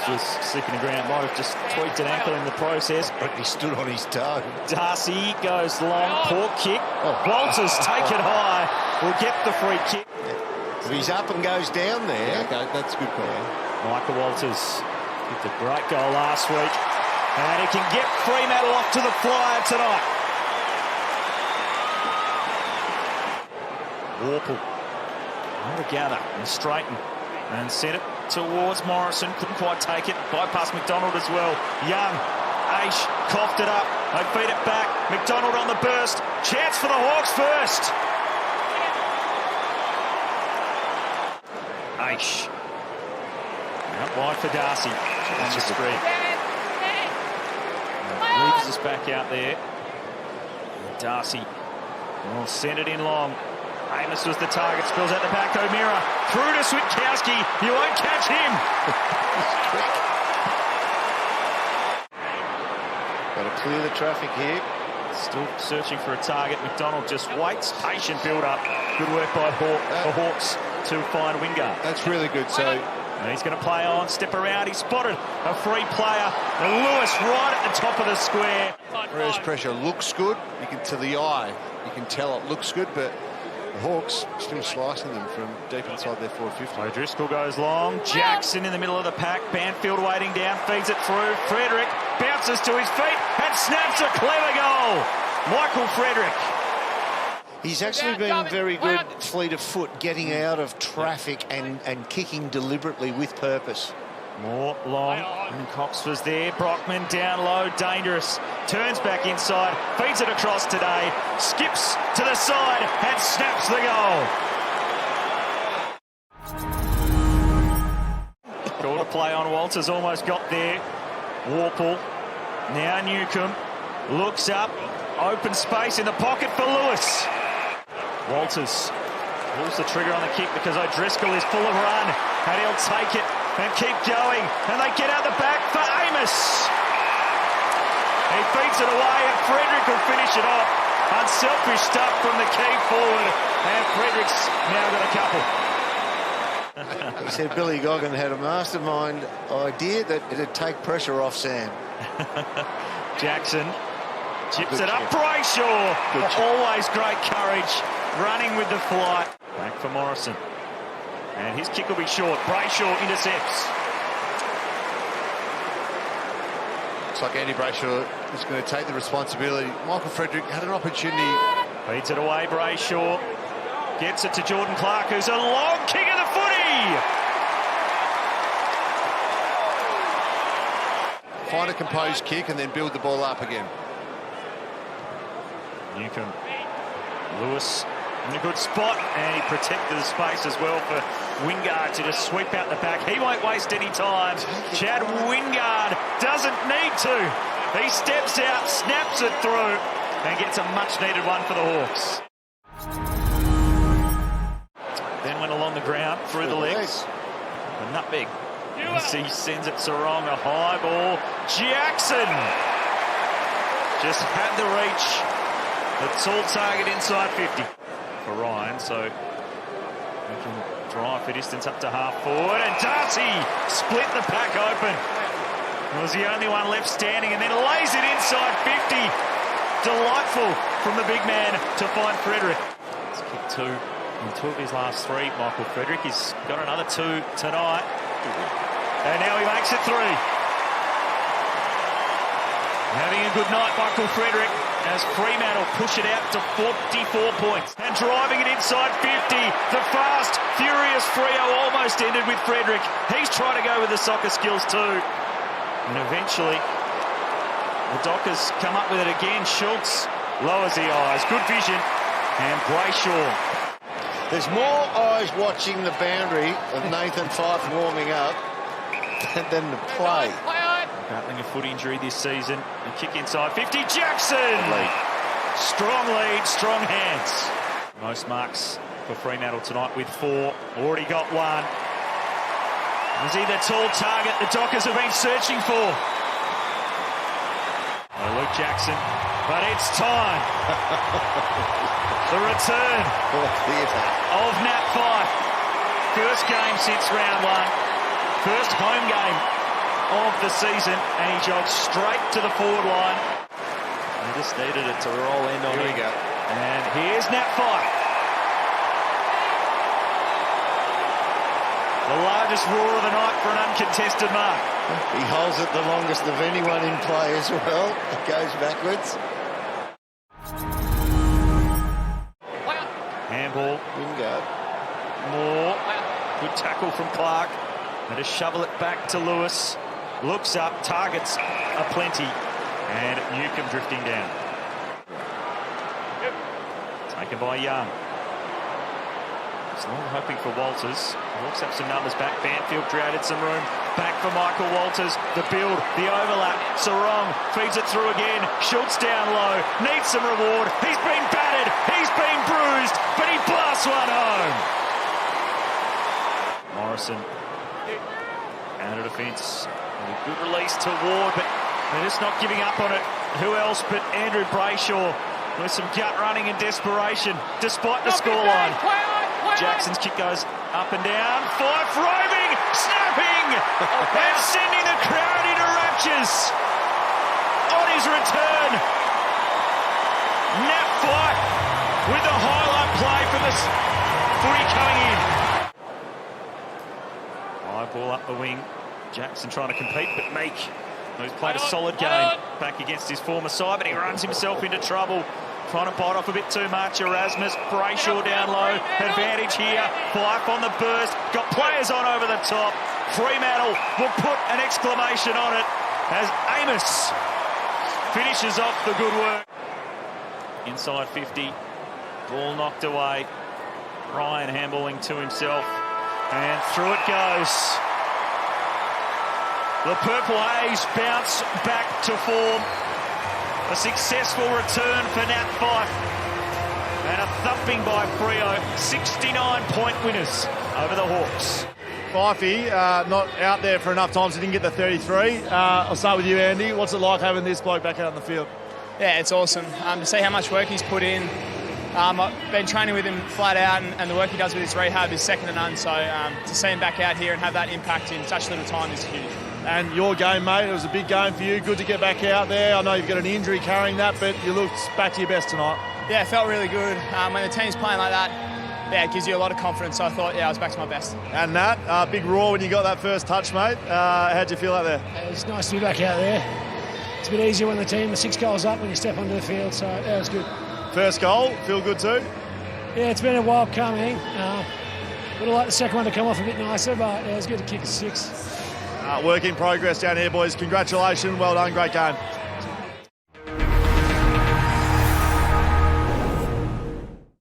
was slipping the ground. Might have just tweaked an ankle in the process. But he stood on his toe. Darcy goes long, poor kick. Walters take it high. Will get the free kick. If he's up and goes down there, okay, that's a good call. Michael Walters with a great goal last week. And he can get Fremantle off to the flyer tonight. Warple. All together and straighten. And sent it towards Morrison. Couldn't quite take it. Bypassed McDonald as well. Young. Aish coughed it up. They feed it back. McDonald on the burst. Chance for the Hawks first. Aish. Out wide for Darcy. That's just a screen. Leaves us back out there. Darcy will send it in long. Amos was the target, spills out the back. O'Meara through to Switkowski. You won't catch him. got to clear the traffic here. Still searching for a target. McDonald just waits. Patient build-up. Good work by the Hawks to find Wingard. That's really good. So and he's going to play on, step around. He spotted a free player. And Lewis right at the top of the square. Freo's pressure looks good. You can, to the eye, you can tell it looks good, but the Hawks still slicing them from deep inside their 450. O'Driscoll goes long. Jackson in the middle of the pack. Banfield waiting down, feeds it through. Frederick bounces to his feet and snaps a clever goal. Michael Frederick. He's actually been very good, fleet of foot, getting out of traffic and kicking deliberately with purpose. More long, and Cox was there. Brockman down low, dangerous. Turns back inside, feeds it across today, skips to the side and snaps the goal. Call to play on Walters, almost got there. Warple, now Newcomb, looks up, open space in the pocket for Lewis. Walters pulls the trigger on the kick because O'Driscoll is full of run, and he'll take it and keep going, and they get out the back for Amos. He feeds it away and Frederick will finish it off. Unselfish stuff from the key forward, and Frederick's now got a couple. He said Billy Goggin had a mastermind idea that it'd take pressure off Sam. Jackson chips it up. Brayshaw, always great courage, running with the flight. Back for Morrison. And his kick will be short. Brayshaw intercepts. Looks like Andy Brayshaw is going to take the responsibility. Michael Frederick had an opportunity. Feeds it away, Brayshaw. Gets it to Jordan Clark, who's a long kick of the footy. Find a composed kick and then build the ball up again. Newcomb. Lewis in a good spot, and he protected the space as well for Wingard to just sweep out the back. He won't waste any time. Chad Wingard doesn't need to. He steps out, snaps it through, and gets a much-needed one for the Hawks. Then went along the ground, through the legs. A nutmeg. As he sends it Sarong, a high ball. Jackson just had the reach. The tall target inside 50 for Ryan, so we can drive for distance up to half forward, and Darcy split the pack open. He was the only one left standing, and then lays it inside 50. Delightful from the big man to find Frederick. He's kicked two in two of his last three, Michael Frederick. He's got another two tonight, and now he makes it three. Having a good night, Michael Frederick, as Fremantle push it out to 44 points. And driving it inside 50. The fast, furious Freo almost ended with Frederick. He's trying to go with the soccer skills too. And eventually, the Dockers come up with it again. Schultz lowers the eyes. Good vision. And Brayshaw. There's more eyes watching the boundary of Nathan Fyfe warming up than the play. Battling a foot injury this season. A kick inside 50. Jackson! Strong lead, strong hands. Most marks for Fremantle tonight with 4. Already got 1. Is he the tall target the Dockers have been searching for? Luke Jackson, but it's time. The return of Nat Fyfe. First game since round 1. First home game of the season, and he jogs straight to the forward line. He just needed it to roll in on him. Here we go. And here's Nat Fyfe. The largest roar of the night for an uncontested mark. He holds it the longest of anyone in play as well. It goes backwards. Handball. Bingo. Moore. Good tackle from Clark. And just shovel it back to Lewis. Looks up. Targets are plenty. And Newcombe drifting down. Taken by Young. Still hoping for Walters. Hawks have some numbers back. Banfield created some room. Back for Michael Walters. The build, the overlap. Sarong feeds it through again. Schultz down low. Needs some reward. He's been battered. He's been bruised. But he blasts one home. Morrison out of defence. A good release to Ward, but they're just not giving up on it. Who else but Andrew Brayshaw with some gut running and desperation despite the scoreline. Jackson's kick goes up and down. Fyfe roving, snapping, and sending the crowd into raptures. On his return, Nat Fyfe with the highlight play for this footy coming in. High ball up the wing. Jackson trying to compete, but Meek, who's played a solid game back against his former side, but he runs himself into trouble. Trying to bite off a bit too much. Erasmus, Brayshaw down low. Advantage here. Fyfe on the burst. Got players on over the top. Fremantle will put an exclamation on it as Amos finishes off the good work. Inside 50. Ball knocked away. Ryan handballing to himself. And through it goes. The Purple Haze bounce back to form. A successful return for Nat Fyfe. And a thumping by Freo. 69-point winners over the Hawks. Fyfe, not out there for enough times. He didn't get the 33. I'll start with you, Andy. What's it like having this bloke back out in the field? Yeah, it's awesome. To see how much work he's put in. I've been training with him flat out, and the work he does with his rehab is second to none. So to see him back out here and have that impact in such little time is huge. And your game, mate, it was a big game for you. Good to get back out there. I know you've got an injury carrying that, but you looked back to your best tonight. Yeah, it felt really good. When the team's playing like that, yeah, it gives you a lot of confidence. So I thought, yeah, I was back to my best. And Nat, big roar when you got that first touch, mate. How'd you feel out there? It's nice to be back out there. It's a bit easier when the team are 6 goals up when you step onto the field, so yeah, it was good. First goal, feel good too? Yeah, it's been a while coming. Would have liked the second one to come off a bit nicer, but yeah, it was good to kick a 6. Work in progress down here, boys. Congratulations, well done, great game.